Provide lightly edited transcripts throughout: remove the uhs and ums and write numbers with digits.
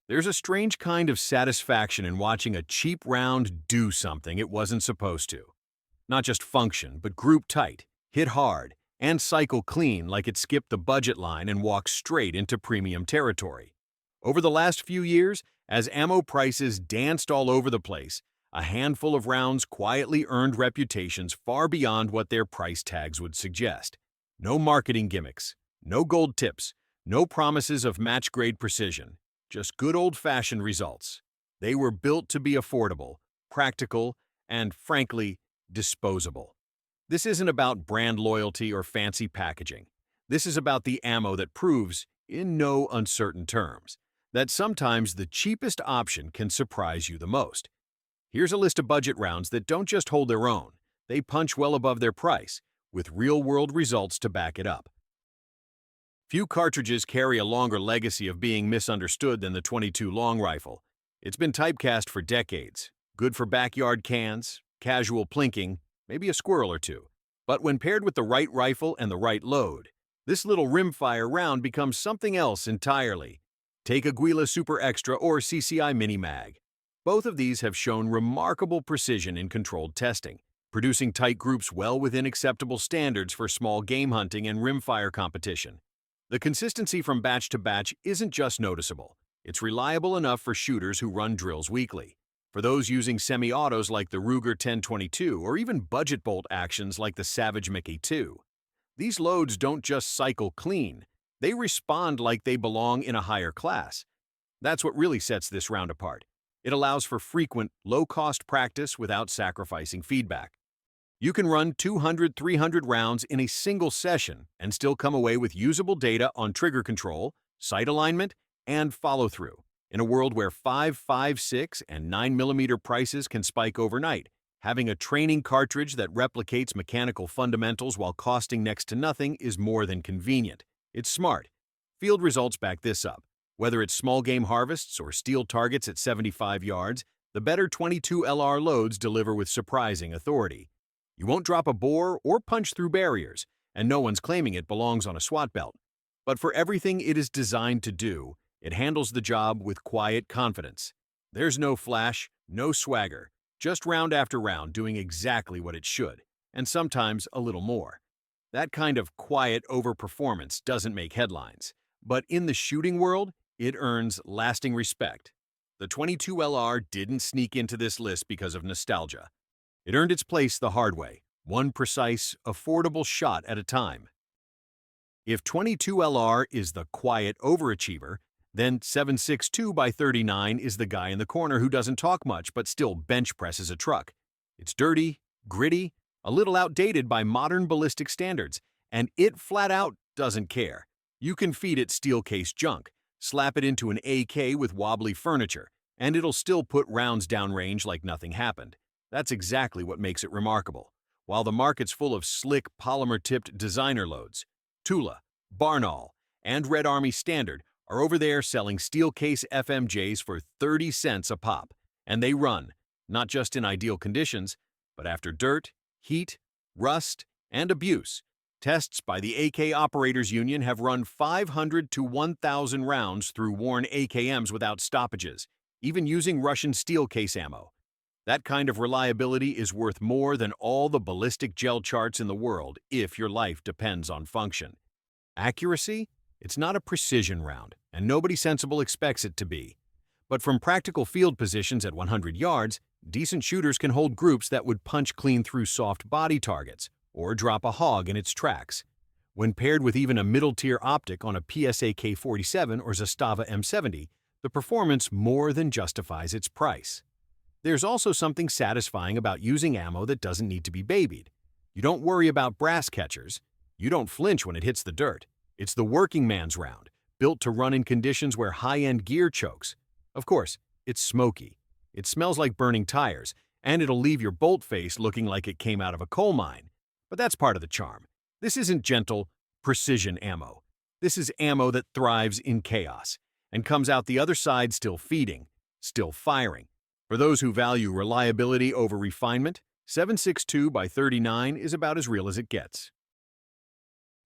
There's a strange kind of satisfaction in watching a cheap round do something it wasn't supposed to. Not just function, but group tight, hit hard, and cycle clean like it skipped the budget line and walked straight into premium territory. Over the last few years, as ammo prices danced all over the place, a handful of rounds quietly earned reputations far beyond what their price tags would suggest. No marketing gimmicks, no gold tips, no promises of match-grade precision, just good old-fashioned results. They were built to be affordable, practical, and, frankly, disposable. This isn't about brand loyalty or fancy packaging. This is about the ammo that proves, in no uncertain terms, that sometimes the cheapest option can surprise you the most. Here's a list of budget rounds that don't just hold their own, they punch well above their price, with real-world results to back it up. Few cartridges carry a longer legacy of being misunderstood than the .22 long rifle. It's been typecast for decades, good for backyard cans, casual plinking, maybe a squirrel or two. But when paired with the right rifle and the right load, this little rimfire round becomes something else entirely. Take Aguila Super Extra or CCI Mini Mag. Both of these have shown remarkable precision in controlled testing, producing tight groups well within acceptable standards for small game hunting and rimfire competition. The consistency from batch to batch isn't just noticeable, it's reliable enough for shooters who run drills weekly. For those using semi-autos like the Ruger 1022 or even budget bolt actions like the Savage Mickey 2, these loads don't just cycle clean, they respond like they belong in a higher class. That's what really sets this round apart. It allows for frequent, low-cost practice without sacrificing feedback. You can run 200-300 rounds in a single session and still come away with usable data on trigger control, sight alignment, and follow-through. In a world where 5.56 and 9mm prices can spike overnight, having a training cartridge that replicates mechanical fundamentals while costing next to nothing is more than convenient. It's smart. Field results back this up. Whether it's small game harvests or steel targets at 75 yards, the better .22 LR loads deliver with surprising authority. You won't drop a bore or punch through barriers, and no one's claiming it belongs on a SWAT belt. But for everything it is designed to do, it handles the job with quiet confidence. There's no flash, no swagger, just round after round doing exactly what it should, and sometimes a little more. That kind of quiet overperformance doesn't make headlines, but in the shooting world, it earns lasting respect. The .22 LR didn't sneak into this list because of nostalgia. It earned its place the hard way, one precise, affordable shot at a time. If .22 LR is the quiet overachiever, then 7.62x39 is the guy in the corner who doesn't talk much but still bench presses a truck. It's dirty, gritty, a little outdated by modern ballistic standards, and it flat out doesn't care. You can feed it steel case junk, slap it into an AK with wobbly furniture, and it'll still put rounds downrange like nothing happened. That's exactly what makes it remarkable. While the market's full of slick, polymer-tipped designer loads, Tula, Barnaul, and Red Army Standard are over there selling steel case FMJs for 30 cents a pop, and they run, not just in ideal conditions, but after dirt, heat, rust, and abuse. Tests by the AK Operators Union have run 500 to 1,000 rounds through worn AKMs without stoppages, even using Russian steel case ammo. That kind of reliability is worth more than all the ballistic gel charts in the world if your life depends on function. Accuracy? It's not a precision round, and nobody sensible expects it to be. But from practical field positions at 100 yards, decent shooters can hold groups that would punch clean through soft body targets, or drop a hog in its tracks. When paired with even a middle-tier optic on a PSA K47 or Zastava M70, the performance more than justifies its price. There's also something satisfying about using ammo that doesn't need to be babied. You don't worry about brass catchers. You don't flinch when it hits the dirt. It's the working man's round, built to run in conditions where high-end gear chokes. Of course, it's smoky. It smells like burning tires, and it'll leave your bolt face looking like it came out of a coal mine. But that's part of the charm. This isn't gentle, precision ammo. This is ammo that thrives in chaos, and comes out the other side still feeding, still firing. For those who value reliability over refinement, 7.62x39 is about as real as it gets.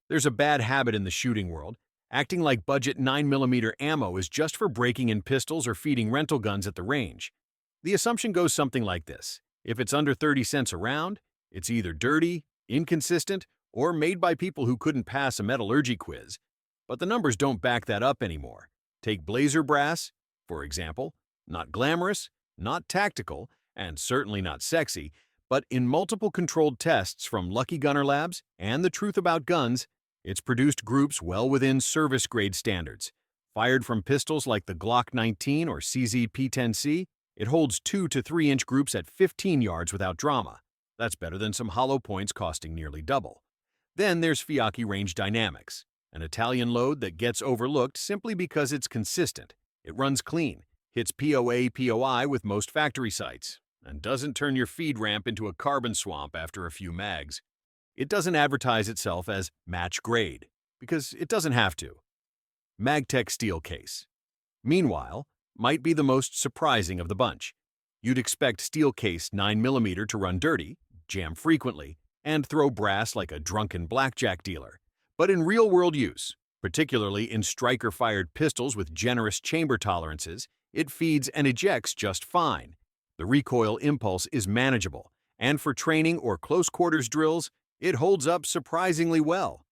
There's a bad habit in the shooting world. acting like budget 9mm ammo is just for breaking in pistols or feeding rental guns at the range. The assumption goes something like this. If it's under 30 cents a round, it's either dirty, inconsistent, or made by people who couldn't pass a metallurgy quiz. But the numbers don't back that up anymore. Take blazer brass, for example. Not glamorous, not tactical, and certainly not sexy, but in multiple controlled tests from Lucky Gunner Labs and The Truth About Guns, it's produced groups well within service-grade standards. Fired from pistols like the Glock 19 or CZ P10C, it holds 2 to 3 inch groups at 15 yards without drama. That's better than some hollow points costing nearly double. Then there's Fiocchi Range Dynamics, an Italian load that gets overlooked simply because it's consistent. It runs clean, hits POA/POI with most factory sights, and doesn't turn your feed ramp into a carbon swamp after a few mags. It doesn't advertise itself as match grade, because it doesn't have to. Magtech Steel Case, meanwhile, might be the most surprising of the bunch. You'd expect steel case 9mm to run dirty, jam frequently, and throw brass like a drunken blackjack dealer. But in real-world use, particularly in striker-fired pistols with generous chamber tolerances, it feeds and ejects just fine. The recoil impulse is manageable, and for training or close-quarters drills, it holds up surprisingly well.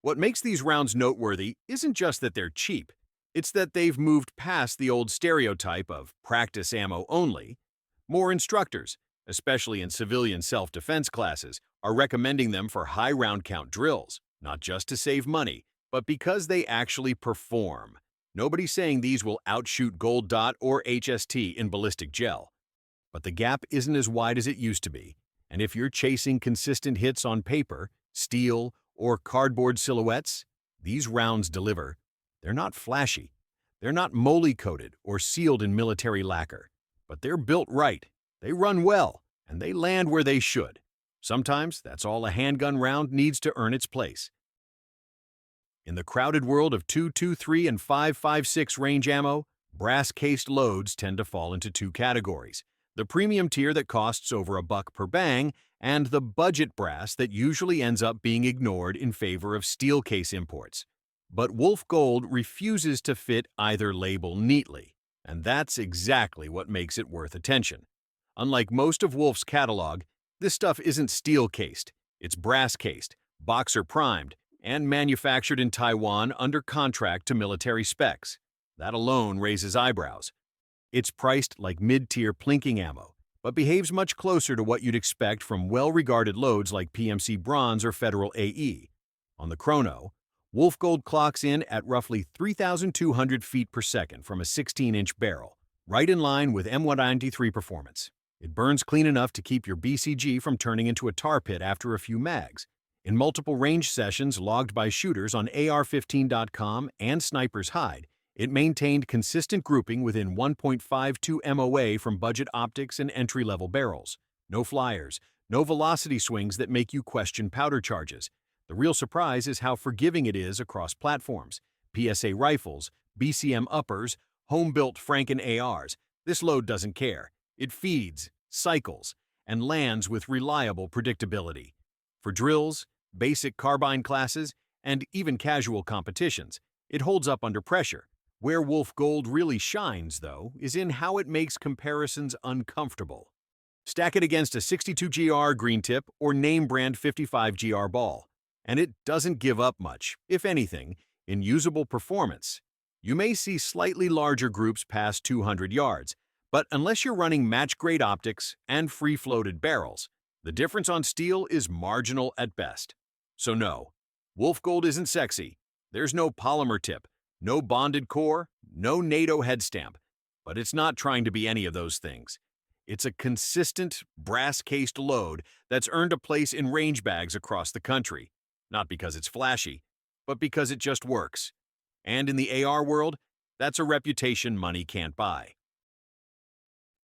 What makes these rounds noteworthy isn't just that they're cheap, it's that they've moved past the old stereotype of practice ammo only. More instructors, especially in civilian self-defense classes, are recommending them for high round count drills, not just to save money, but because they actually perform. Nobody's saying these will outshoot Gold Dot or HST in ballistic gel. But the gap isn't as wide as it used to be, and if you're chasing consistent hits on paper, steel, or cardboard silhouettes, these rounds deliver. They're not flashy. They're not moly-coated or sealed in military lacquer, but they're built right. They run well, and they land where they should. Sometimes that's all a handgun round needs to earn its place. In the crowded world of .223 and .556 range ammo, brass-cased loads tend to fall into two categories: the premium tier that costs over $1 per bang, and the budget brass that usually ends up being ignored in favor of steel case imports. But Wolf Gold refuses to fit either label neatly, and that's exactly what makes it worth attention. Unlike most of Wolf's catalog, this stuff isn't steel-cased. It's brass-cased, boxer-primed, and manufactured in Taiwan under contract to military specs. That alone raises eyebrows. It's priced like mid-tier plinking ammo, but behaves much closer to what you'd expect from well-regarded loads like PMC Bronze or Federal AE. On the chrono, Wolf Gold clocks in at roughly 3,200 feet per second from a 16-inch barrel, right in line with M193 performance. It burns clean enough to keep your BCG from turning into a tar pit after a few mags. In multiple range sessions logged by shooters on AR15.com and Sniper's Hide, it maintained consistent grouping within 1.52 MOA from budget optics and entry-level barrels. No flyers, no velocity swings that make you question powder charges. The real surprise is how forgiving it is across platforms. PSA rifles, BCM uppers, home-built Franken ARs. This load doesn't care. It feeds, cycles, and lands with reliable predictability. For drills, basic carbine classes, and even casual competitions, it holds up under pressure. Where Wolf Gold really shines, though, is in how it makes comparisons uncomfortable. Stack it against a 62GR green tip or name-brand 55GR ball, and it doesn't give up much, if anything, in usable performance. You may see slightly larger groups past 200 yards, but unless you're running match-grade optics and free-floated barrels, the difference on steel is marginal at best. So no, Wolf Gold isn't sexy. There's no polymer tip, no bonded core, no NATO head stamp, but it's not trying to be any of those things. It's a consistent, brass-cased load that's earned a place in range bags across the country. Not because it's flashy, but because it just works. And in the AR world, that's a reputation money can't buy.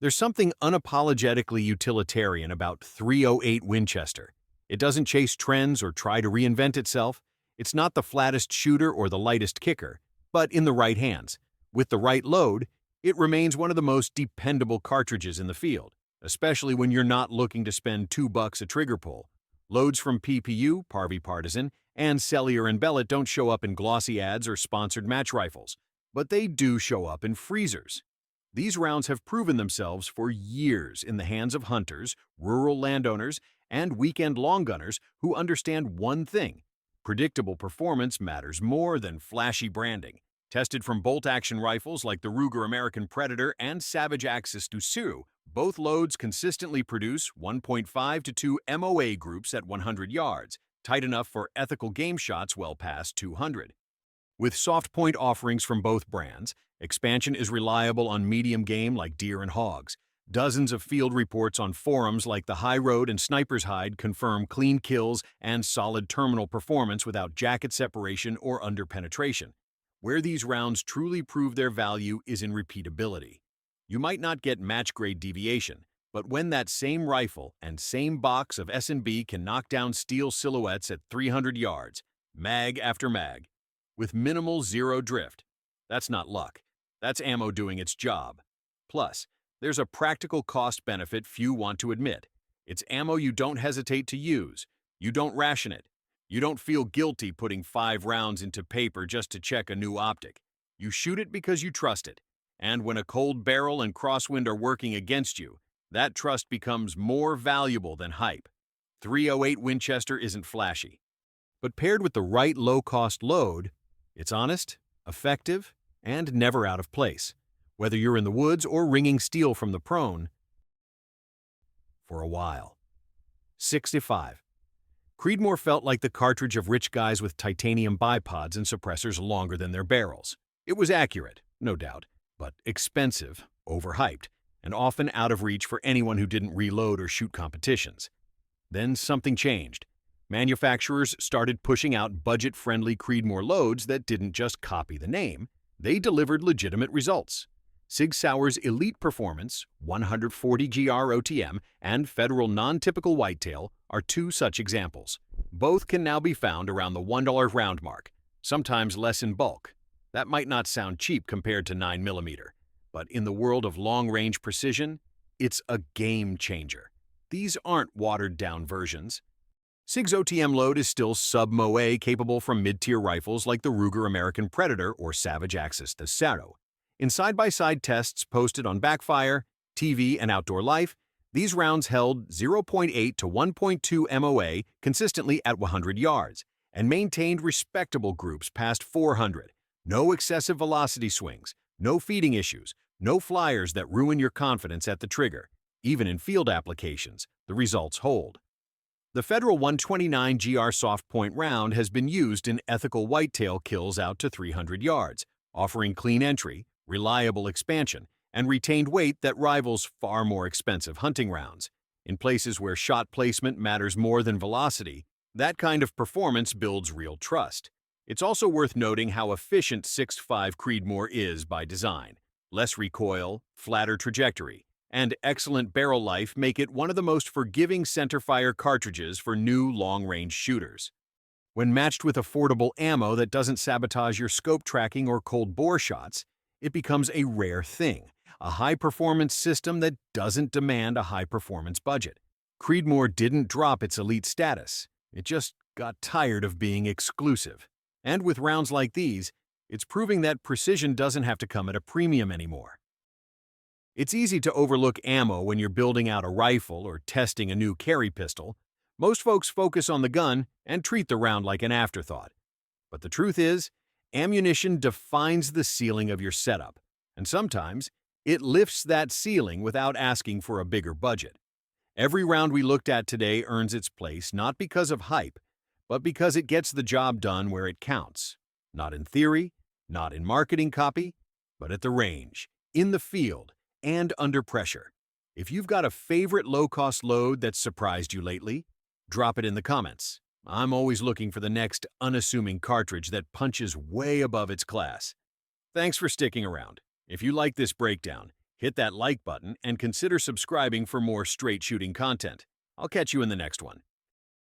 There's something unapologetically utilitarian about .308 Winchester. It doesn't chase trends or try to reinvent itself. It's not the flattest shooter or the lightest kicker, but in the right hands, with the right load, it remains one of the most dependable cartridges in the field, especially when you're not looking to spend $2 a trigger pull. Loads from PPU, Parvy Partisan, And Cellier and Bellet don't show up in glossy ads or sponsored match rifles, but they do show up in freezers. These rounds have proven themselves for years in the hands of hunters, rural landowners, and weekend long gunners who understand one thing: predictable performance matters more than flashy branding. Tested from bolt-action rifles like the Ruger American Predator and Savage Axis Dusu, both loads consistently produce 1.5 to 2 MOA groups at 100 yards, tight enough for ethical game shots well past 200. With soft point offerings from both brands, expansion is reliable on medium game like deer and hogs. Dozens of field reports on forums like the High Road and Sniper's Hide confirm clean kills and solid terminal performance without jacket separation or under-penetration. Where these rounds truly prove their value is in repeatability. You might not get match-grade deviation, but when that same rifle and same box of S&B can knock down steel silhouettes at 300 yards, mag after mag, with minimal zero drift, that's not luck. That's ammo doing its job. Plus, there's a practical cost benefit few want to admit. It's ammo you don't hesitate to use. You don't ration it. You don't feel guilty putting 5 rounds into paper just to check a new optic. You shoot it because you trust it. And when a cold barrel and crosswind are working against you, that trust becomes more valuable than hype. 308 Winchester isn't flashy, but paired with the right low-cost load, it's honest, effective, and never out of place, whether you're in the woods or wringing steel from the prone for a while. 65. Creedmoor felt like the cartridge of rich guys with titanium bipods and suppressors longer than their barrels. It was accurate, no doubt, but expensive, overhyped, and often out of reach for anyone who didn't reload or shoot competitions. Then something changed. Manufacturers started pushing out budget-friendly Creedmoor loads that didn't just copy the name, they delivered legitimate results. Sig Sauer's Elite Performance, 140 GR OTM, and Federal Non-Typical Whitetail are 2 such examples. Both can now be found around the $1 round mark, sometimes less in bulk. That might not sound cheap compared to 9mm, but in the world of long-range precision, it's a game changer. These aren't watered-down versions. SIG's OTM load is still sub-MOA capable from mid-tier rifles like the Ruger American Predator or Savage Axis Dusu. In side-by-side tests posted on Backfire, TV, and Outdoor Life, these rounds held 0.8 to 1.2 MOA consistently at 100 yards and maintained respectable groups past 400. No excessive velocity swings, no feeding issues, no flyers that ruin your confidence at the trigger. Even in field applications, the results hold. The Federal 129 GR soft point round has been used in ethical whitetail kills out to 300 yards, offering clean entry, reliable expansion, and retained weight that rivals far more expensive hunting rounds. In places where shot placement matters more than velocity, that kind of performance builds real trust. It's also worth noting how efficient 6.5 Creedmoor is by design. Less recoil, flatter trajectory, and excellent barrel life make it one of the most forgiving centerfire cartridges for new long-range shooters. When matched with affordable ammo that doesn't sabotage your scope tracking or cold bore shots, it becomes a rare thing, a high-performance system that doesn't demand a high-performance budget. Creedmoor didn't drop its elite status, it just got tired of being exclusive. And with rounds like these, it's proving that precision doesn't have to come at a premium anymore. It's easy to overlook ammo when you're building out a rifle or testing a new carry pistol. Most folks focus on the gun and treat the round like an afterthought. But the truth is, ammunition defines the ceiling of your setup, and sometimes it lifts that ceiling without asking for a bigger budget. Every round we looked at today earns its place not because of hype, but because it gets the job done where it counts. Not in theory, not in marketing copy, but at the range, in the field, and under pressure. If you've got a favorite low-cost load that's surprised you lately, drop it in the comments. I'm always looking for the next unassuming cartridge that punches way above its class. Thanks for sticking around. If you like this breakdown, hit that like button and consider subscribing for more straight shooting content. I'll catch you in the next one.